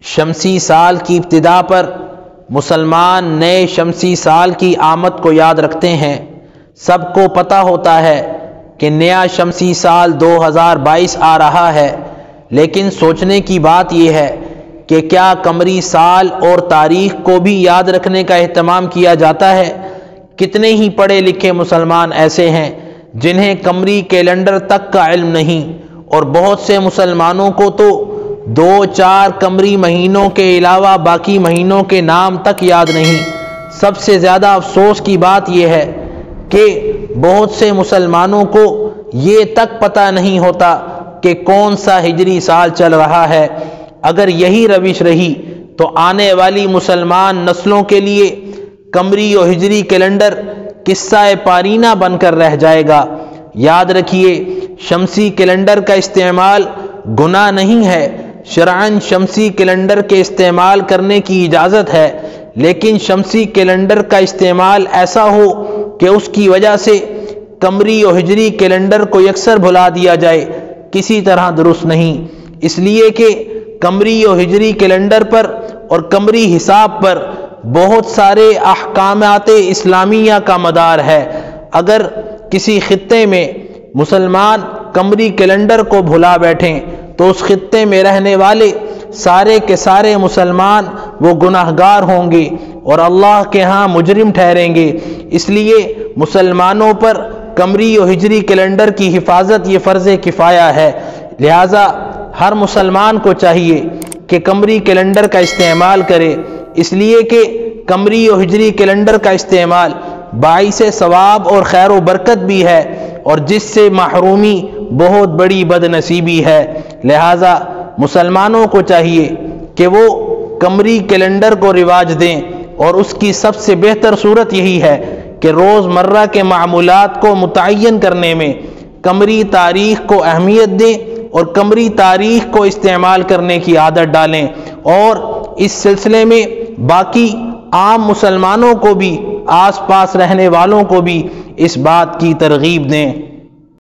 شمسی سال کی ابتدا پر مسلمان نئے شمسی سال کی آمد کو یاد رکھتے ہیں۔ سب کو پتہ ہوتا ہے کہ نیا شمسی سال 2022 آ رہا ہے، لیکن سوچنے کی بات یہ ہے کہ کیا قمری سال اور تاریخ کو بھی یاد رکھنے کا اہتمام کیا جاتا ہے؟ کتنے ہی پڑھے لکھے مسلمان ایسے ہیں جنہیں قمری کیلنڈر تک کا علم نہیں، اور بہت سے مسلمانوں کو تو 2-4 قمری مہینوں کے علاوہ باقی مہینوں کے نام تک یاد نہیں۔ سب سے زیادہ افسوس کی بات یہ ہے کہ بہت سے مسلمانوں کو یہ تک پتہ نہیں ہوتا کہ کون سا ہجری سال چل رہا ہے۔ اگر یہی روش رہی تو آنے والی مسلمان نسلوں کے لیے قمری و ہجری کیلنڈر قصہ پارینہ بن کر رہ جائے گا۔ یاد رکھیے، شمسی کیلنڈر کا استعمال گناہ نہیں ہے۔ شرعاً شمسی کیلنڈر کے استعمال کرنے کی اجازت ہے، لیکن شمسی کیلنڈر کا استعمال ایسا ہو کہ اس کی وجہ سے قمری و ہجری کیلنڈر کو یکسر بھلا دیا جائے، کسی طرح درست نہیں۔ اس لیے کہ قمری و ہجری کیلنڈر پر اور قمری حساب پر بہت سارے احکامات اسلامیہ کا مدار ہے۔ اگر کسی خطے میں مسلمان قمری کیلنڈر کو بھلا بیٹھیں تو اس خطے میں رہنے والے سارے کے سارے مسلمان وہ گناہگار ہوں گے اور اللہ کے ہاں مجرم ٹھہریں گے۔ اس لیے مسلمانوں پر قمری و ہجری کیلنڈر کی حفاظت یہ فرض کفایہ ہے۔ لہٰذا ہر مسلمان کو چاہیے کہ قمری کیلنڈر کا استعمال کرے، اس لیے کہ قمری و ہجری کیلنڈر کا استعمال باعث ثواب اور خیر و برکت بھی ہے، اور جس سے محرومی بہت بڑی بد نصیبی ہے۔ لہٰذا مسلمانوں کو چاہیے کہ وہ قمری کیلنڈر کو رواج دیں، اور اس کی سب سے بہتر صورت یہی ہے کہ روز مرہ کے معمولات کو متعین کرنے میں قمری تاریخ کو اہمیت دیں اور قمری تاریخ کو استعمال کرنے کی عادت ڈالیں، اور اس سلسلے میں باقی عام مسلمانوں کو بھی، آس پاس رہنے والوں کو بھی اس بات کی ترغیب دیں۔